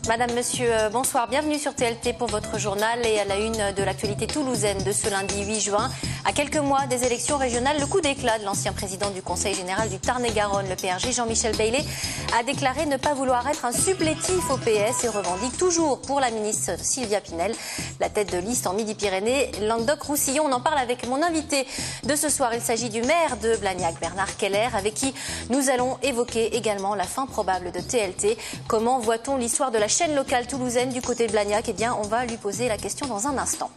Madame, monsieur, bonsoir. Bienvenue sur TLT pour votre journal et à la une de l'actualité toulousaine de ce lundi 8 juin. À quelques mois des élections régionales, le coup d'éclat de l'ancien président du Conseil général du Tarn-et-Garonne, le PRG, Jean-Michel Bailey, a déclaré ne pas vouloir être un supplétif au PS et revendique toujours pour la ministre Sylvia Pinel la tête de liste en Midi-Pyrénées, Languedoc-Roussillon. On en parle avec mon invité de ce soir. Il s'agit du maire de Blagnac, Bernard Keller, avec qui nous allons évoquer également la fin probable de TLT. Comment voit-on l'histoire de la chaîne locale toulousaine du côté de Blagnac? Eh bien, on va lui poser la question dans un instant.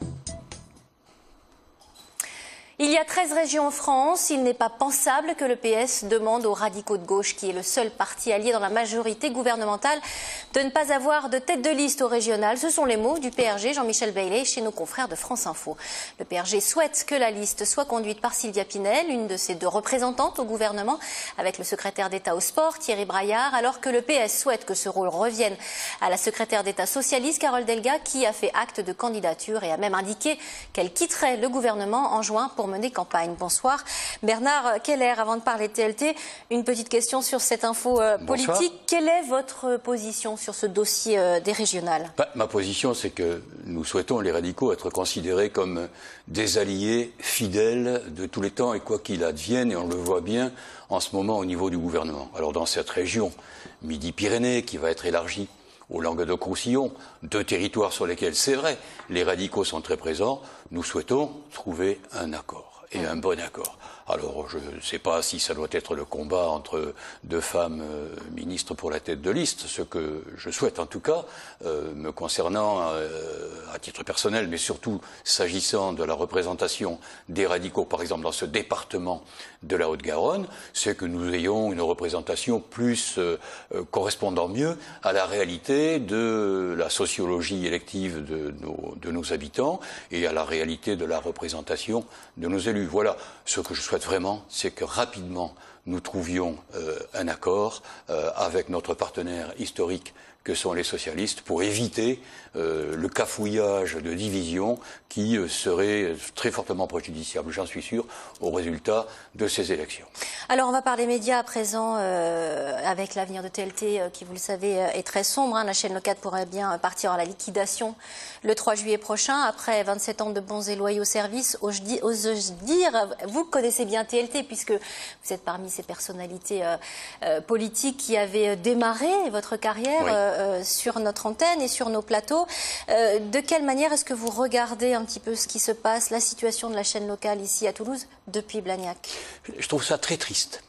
Il y a 13 régions en France. Il n'est pas pensable que le PS demande aux radicaux de gauche, qui est le seul parti allié dans la majorité gouvernementale, de ne pas avoir de tête de liste au régional. Ce sont les mots du PRG, Jean-Michel Bailey, chez nos confrères de France Info. Le PRG souhaite que la liste soit conduite par Sylvia Pinel, une de ses deux représentantes au gouvernement, avec le secrétaire d'État au sport, Thierry Braillard, alors que le PS souhaite que ce rôle revienne à la secrétaire d'État socialiste, Carole Delga, qui a fait acte de candidature et a même indiqué qu'elle quitterait le gouvernement en juin pour mener campagne. Bonsoir. Bernard Keller, avant de parler de TLT, une petite question sur cette info politique. Quelle est votre position sur ce dossier des régionales? Ma position, c'est que nous souhaitons, les radicaux, être considérés comme des alliés fidèles de tous les temps et quoi qu'il advienne, et on le voit bien en ce moment au niveau du gouvernement. Alors dans cette région, Midi-Pyrénées, qui va être élargie au Languedoc-Roussillon, deux territoires sur lesquels, c'est vrai, les radicaux sont très présents, nous souhaitons trouver un accord. Et un bon accord. Alors, je ne sais pas si ça doit être le combat entre deux femmes ministres pour la tête de liste, ce que je souhaite en tout cas, me concernant à titre personnel, mais surtout s'agissant de la représentation des radicaux, par exemple dans ce département de la Haute-Garonne, c'est que nous ayons une représentation plus correspondant mieux à la réalité de la sociologie élective de nos habitants et à la réalité de la représentation de nos élus. Voilà, ce que je souhaite vraiment, c'est que rapidement nous trouvions un accord avec notre partenaire historique que sont les socialistes pour éviter le cafouillage de division qui serait très fortement préjudiciable, j'en suis sûr, au résultat de ces élections. Alors on va parler médias à présent avec l'avenir de TLT qui, vous le savez, est très sombre. La chaîne locale pourrait bien partir à la liquidation le 3 juillet prochain, après 27 ans de bons et loyaux services. Ose-je dire, vous connaissez bien TLT puisque vous êtes parmi ces personnalités politiques qui avaient démarré votre carrière sur notre antenne et sur nos plateaux. De quelle manière est-ce que vous regardez un petit peu ce qui se passe, la situation de la chaîne locale ici à Toulouse depuis Blagnac? Je trouve ça très triste.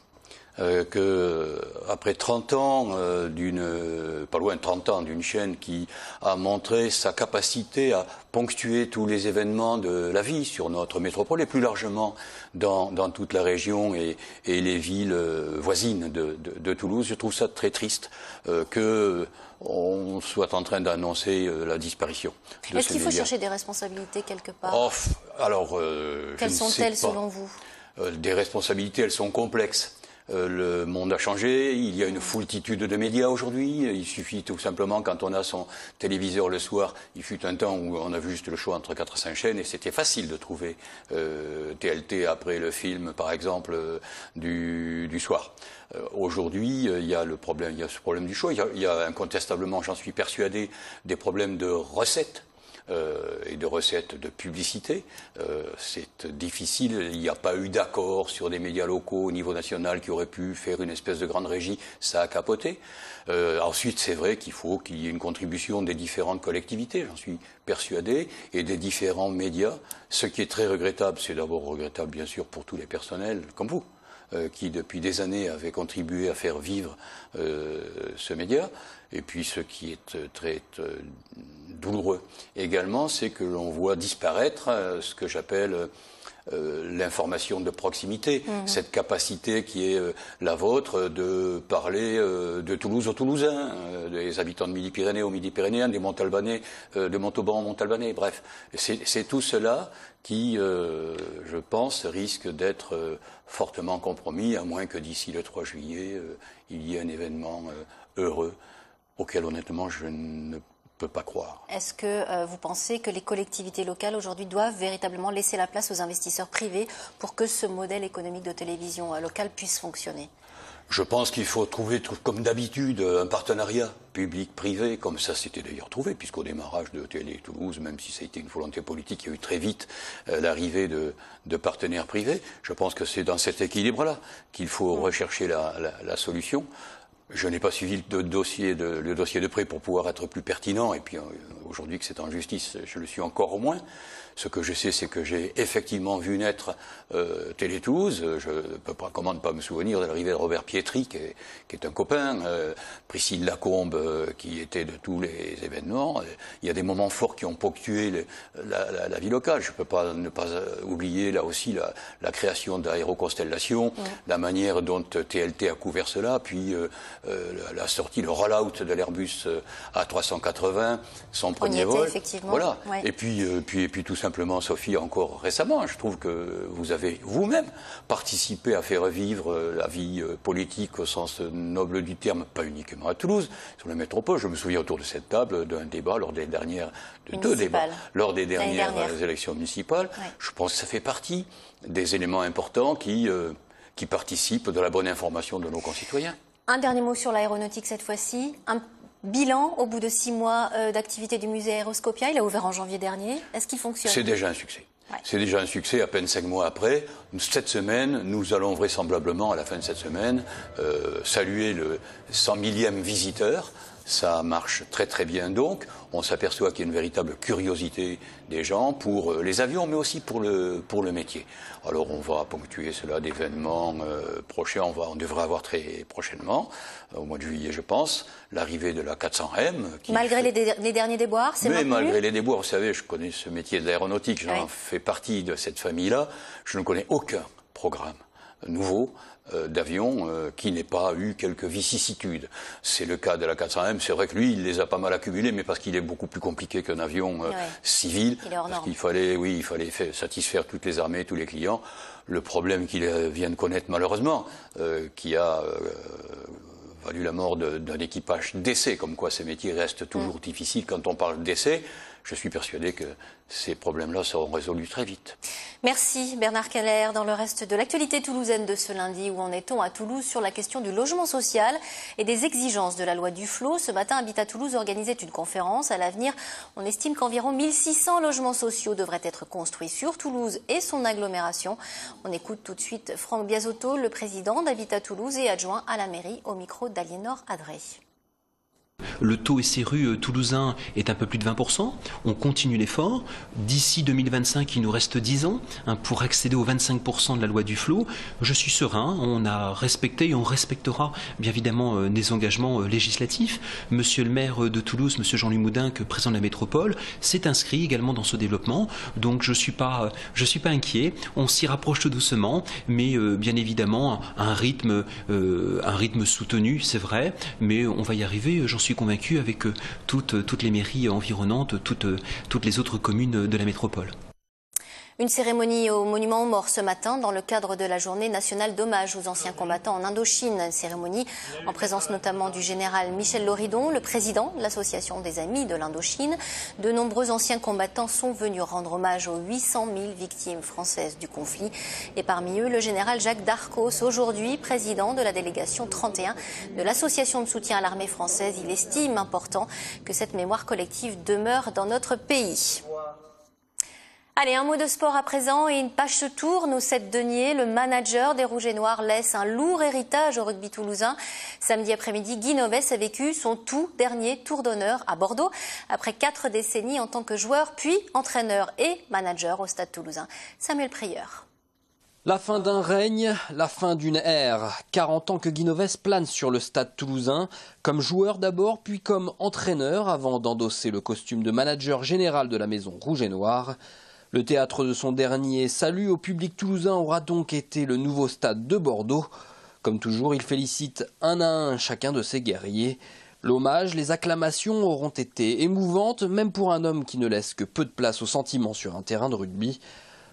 Qu'après 30 ans pas loin de 30 ans d'une chaîne qui a montré sa capacité à ponctuer tous les événements de la vie sur notre métropole et plus largement dans toute la région et les villes voisines de Toulouse, je trouve ça très triste qu'on soit en train d'annoncer la disparition de ces médias. Est-ce qu'il faut chercher des responsabilités quelque part? Quelles sont-elles selon vous? Des responsabilités, elles sont complexes. Le monde a changé, il y a une foultitude de médias aujourd'hui, il suffit tout simplement, quand on a son téléviseur le soir, il fut un temps où on a vu juste le choix entre 4 à 5 chaînes et c'était facile de trouver TLT après le film, par exemple, du soir. Aujourd'hui, il y a ce problème du choix, il y a incontestablement, j'en suis persuadé, des problèmes de recettes. Et de recettes de publicité. C'est difficile, il n'y a pas eu d'accord sur des médias locaux au niveau national qui auraient pu faire une espèce de grande régie, ça a capoté. Ensuite, c'est vrai qu'il faut qu'il y ait une contribution des différentes collectivités, j'en suis persuadé, et des différents médias. Ce qui est très regrettable, c'est d'abord regrettable bien sûr pour tous les personnels comme vous, qui depuis des années avaient contribué à faire vivre ce média. Et puis ce qui est très douloureux également, c'est que l'on voit disparaître ce que j'appelle l'information de proximité, cette capacité qui est la vôtre de parler de Toulouse aux Toulousains, des habitants de Midi-Pyrénées aux Midi-Pyrénéens, des Montalbanais, de Montauban aux Montalbanais, bref. C'est tout cela qui, je pense, risque d'être fortement compromis, à moins que d'ici le 3 juillet, il y ait un événement heureux auquel honnêtement je ne peux pas croire. Est-ce que vous pensez que les collectivités locales aujourd'hui doivent véritablement laisser la place aux investisseurs privés pour que ce modèle économique de télévision locale puisse fonctionner? Je pense qu'il faut trouver, comme d'habitude, un partenariat public-privé, comme ça s'était d'ailleurs trouvé, puisqu'au démarrage de Télé Toulouse, même si ça a été une volonté politique, il y a eu très vite l'arrivée de partenaires privés. Je pense que c'est dans cet équilibre-là qu'il faut rechercher la solution. Je n'ai pas suivi le dossier de près pour pouvoir être plus pertinent, et puis aujourd'hui que c'est en justice, je le suis encore moins. Ce que je sais, c'est que j'ai effectivement vu naître Télé Toulouse. Je ne peux pas, comment ne pas me souvenir de l'arrivée de Robert Pietri, qui est un copain, Priscille Lacombe, qui était de tous les événements. Il y a des moments forts qui ont ponctué la vie locale. Je ne peux pas ne pas oublier là aussi la création d'Aéroconstellation, la manière dont TLT a couvert cela, puis la sortie, le roll-out de l'Airbus A380, son premier vol. Effectivement. Voilà. Ouais. Et puis tout simplement, Sophie, encore récemment, je trouve que vous avez vous-même participé à faire vivre la vie politique au sens noble du terme, pas uniquement à Toulouse, sur la métropole. Je me souviens autour de cette table d'un débat lors des dernières, deux débats, lors des dernières élections municipales. Ouais. Je pense que ça fait partie des éléments importants qui participent de la bonne information de nos concitoyens. Un dernier mot sur l'aéronautique cette fois-ci. Un bilan au bout de 6 mois d'activité du musée Aéroscopia. Il a ouvert en janvier dernier. Est-ce qu'il fonctionne? C'est déjà un succès. Ouais. C'est déjà un succès à peine 5 mois après. Cette semaine, nous allons vraisemblablement, à la fin de cette semaine, saluer le 100 millième visiteur. Ça marche très très bien donc. On s'aperçoit qu'il y a une véritable curiosité des gens pour les avions, mais aussi pour le métier. Alors on va ponctuer cela d'événements prochains. On devrait avoir très prochainement, au mois de juillet je pense, l'arrivée de la 400M. Malgré les derniers déboires, c'est maintenu ? Mais malgré les déboires, vous savez, je connais ce métier de l'aéronautique, j'en fais partie de cette famille-là. Je ne connais aucun programme nouveau d'avion qui n'ait pas eu quelques vicissitudes. C'est le cas de la 400M. C'est vrai que lui, il les a pas mal accumulés, mais parce qu'il est beaucoup plus compliqué qu'un avion civil. Parce qu'il fallait, il fallait satisfaire toutes les armées, tous les clients. Le problème qu'il vient de connaître malheureusement, qui a valu la mort d'un équipage d'essai, comme quoi ces métiers restent toujours difficiles quand on parle d'essai. Je suis persuadé que ces problèmes-là seront résolus très vite. Merci Bernard Keller. Dans le reste de l'actualité toulousaine de ce lundi, où en est-on à Toulouse sur la question du logement social et des exigences de la loi Duflot? Ce matin, Habitat Toulouse organisait une conférence. À l'avenir, on estime qu'environ 1600 logements sociaux devraient être construits sur Toulouse et son agglomération. On écoute tout de suite Franck Biasotto, le président d'Habitat Toulouse et adjoint à la mairie, au micro d'Aliénor Adré. Le taux SRU toulousain est un peu plus de 20%. On continue l'effort. D'ici 2025, il nous reste 10 ans pour accéder aux 25% de la loi Duflot. Je suis serein. On a respecté et on respectera bien évidemment des engagements législatifs. Monsieur le maire de Toulouse, monsieur Jean-Louis Moudinque, président de la métropole, s'est inscrit également dans ce développement. Donc je suis pas inquiet. On s'y rapproche tout doucement, mais bien évidemment un rythme soutenu, c'est vrai, mais on va y arriver. J'en suis convaincu avec toutes les mairies environnantes, toutes les autres communes de la métropole. Une cérémonie au Monument aux Morts ce matin dans le cadre de la journée nationale d'hommage aux anciens combattants en Indochine. Une cérémonie en présence notamment du général Michel Loridon, le président de l'association des Amis de l'Indochine. De nombreux anciens combattants sont venus rendre hommage aux 800 000 victimes françaises du conflit. Et parmi eux, le général Jacques Darcos, aujourd'hui président de la délégation 31 de l'association de soutien à l'armée française. Il estime important que cette mémoire collective demeure dans notre pays. Allez, un mot de sport à présent et une page se tourne au 7 deniers. Le manager des Rouges et Noirs laisse un lourd héritage au rugby toulousain. Samedi après-midi, Guy Novès a vécu son tout dernier tour d'honneur à Bordeaux après 4 décennies en tant que joueur, puis entraîneur et manager au Stade Toulousain. Samuel Prieure. La fin d'un règne, la fin d'une ère. 40 ans que Guy Novès plane sur le Stade Toulousain, comme joueur d'abord, puis comme entraîneur, avant d'endosser le costume de manager général de la maison Rouge et Noir. Le théâtre de son dernier salut au public toulousain aura donc été le nouveau stade de Bordeaux. Comme toujours, il félicite un à un chacun de ses guerriers. L'hommage, les acclamations auront été émouvantes, même pour un homme qui ne laisse que peu de place aux sentiments sur un terrain de rugby.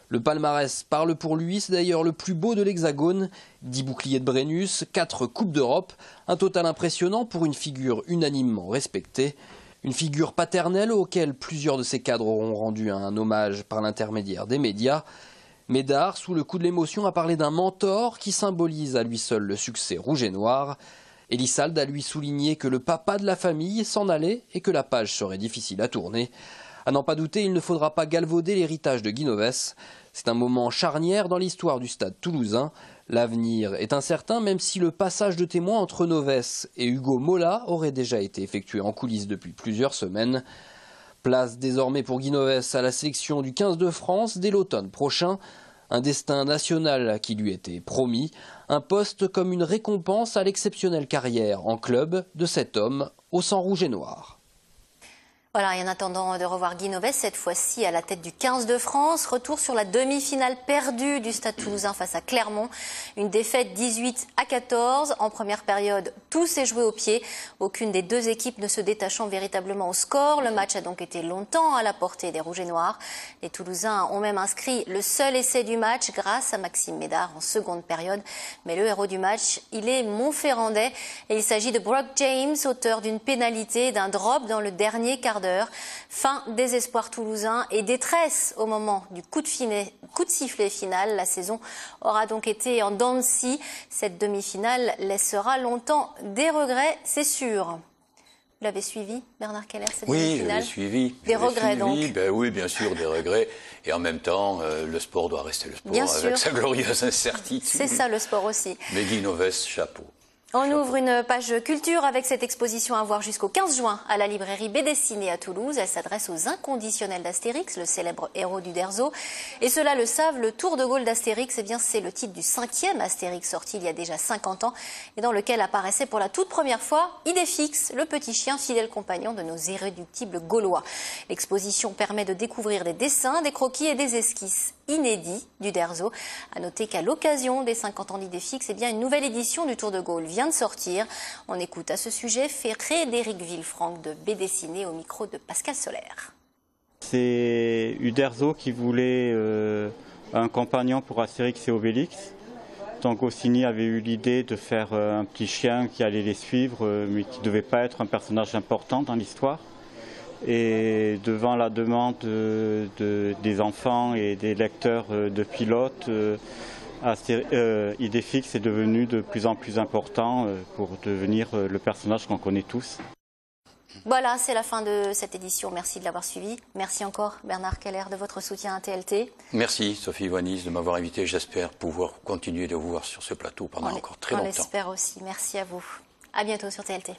Le palmarès parle pour lui, c'est d'ailleurs le plus beau de l'Hexagone. 10 boucliers de Brennus, 4 Coupes d'Europe, un total impressionnant pour une figure unanimement respectée. Une figure paternelle auquel plusieurs de ses cadres auront rendu un hommage par l'intermédiaire des médias. Médard, sous le coup de l'émotion, a parlé d'un mentor qui symbolise à lui seul le succès rouge et noir. Elissalde a lui souligné que le papa de la famille s'en allait et que la page serait difficile à tourner. À n'en pas douter, il ne faudra pas galvauder l'héritage de Guy Novès. C'est un moment charnière dans l'histoire du stade toulousain. L'avenir est incertain, même si le passage de témoin entre Novès et Hugo Mola aurait déjà été effectué en coulisses depuis plusieurs semaines. Place désormais pour Guy Novès à la sélection du 15 de France dès l'automne prochain. Un destin national qui lui était promis, un poste comme une récompense à l'exceptionnelle carrière en club de cet homme au sang rouge et noir. Voilà, et en attendant de revoir Guy Novès, cette fois-ci à la tête du 15 de France, retour sur la demi-finale perdue du Stade Toulousain face à Clermont. Une défaite 18-14. En première période, tout s'est joué au pied. Aucune des deux équipes ne se détachant véritablement au score. Le match a donc été longtemps à la portée des Rouges et Noirs. Les Toulousains ont même inscrit le seul essai du match grâce à Maxime Médard en seconde période. Mais le héros du match, il est Montferrandais. Et il s'agit de Brock James, auteur d'une pénalité, d'un drop dans le dernier quart d'heure. Fin des espoirs toulousains et détresse au moment du coup de sifflet final. La saison aura donc été en dents de scie. Cette demi-finale laissera longtemps des regrets, c'est sûr. Vous l'avez suivi, Bernard Keller, cette demi-finale? Oui, je l'ai suivi. Des regrets donc? Oui, bien sûr, des regrets. Et en même temps, le sport doit rester le sport bien avec sûr. sa glorieuse incertitude. C'est ça le sport aussi. Mais Guy Novès, chapeau. On ouvre une page culture avec cette exposition à voir jusqu'au 15 juin à la librairie BD à Toulouse. Elle s'adresse aux inconditionnels d'Astérix, le célèbre héros du Derzo. Et ceux-là le savent, le Tour de Gaulle d'Astérix, eh bien, c'est le titre du 5e Astérix sorti il y a déjà 50 ans et dans lequel apparaissait pour la toute première fois Idéfix, le petit chien fidèle compagnon de nos irréductibles Gaulois. L'exposition permet de découvrir des dessins, des croquis et des esquisses inédits du Derzo. À noter qu'à l'occasion des 50 ans d'Idéfix, eh bien, une nouvelle édition du Tour de Gaulle vient de sortir. On écoute à ce sujet Frédéric Villefranc de BD au micro de Pascal Solaire. C'est Uderzo qui voulait un compagnon pour Astérix et Obélix. Donc Goscinny avait eu l'idée de faire un petit chien qui allait les suivre, mais qui ne devait pas être un personnage important dans l'histoire. Et devant la demande des enfants et des lecteurs de pilotes, Idéfix est devenu de plus en plus important pour devenir le personnage qu'on connaît tous. Voilà, c'est la fin de cette édition. Merci de l'avoir suivi. Merci encore Bernard Keller de votre soutien à TLT. Merci Sophie Wanis de m'avoir invité. J'espère pouvoir continuer de vous voir sur ce plateau pendant encore très longtemps. On l'espère aussi. Merci à vous. À bientôt sur TLT.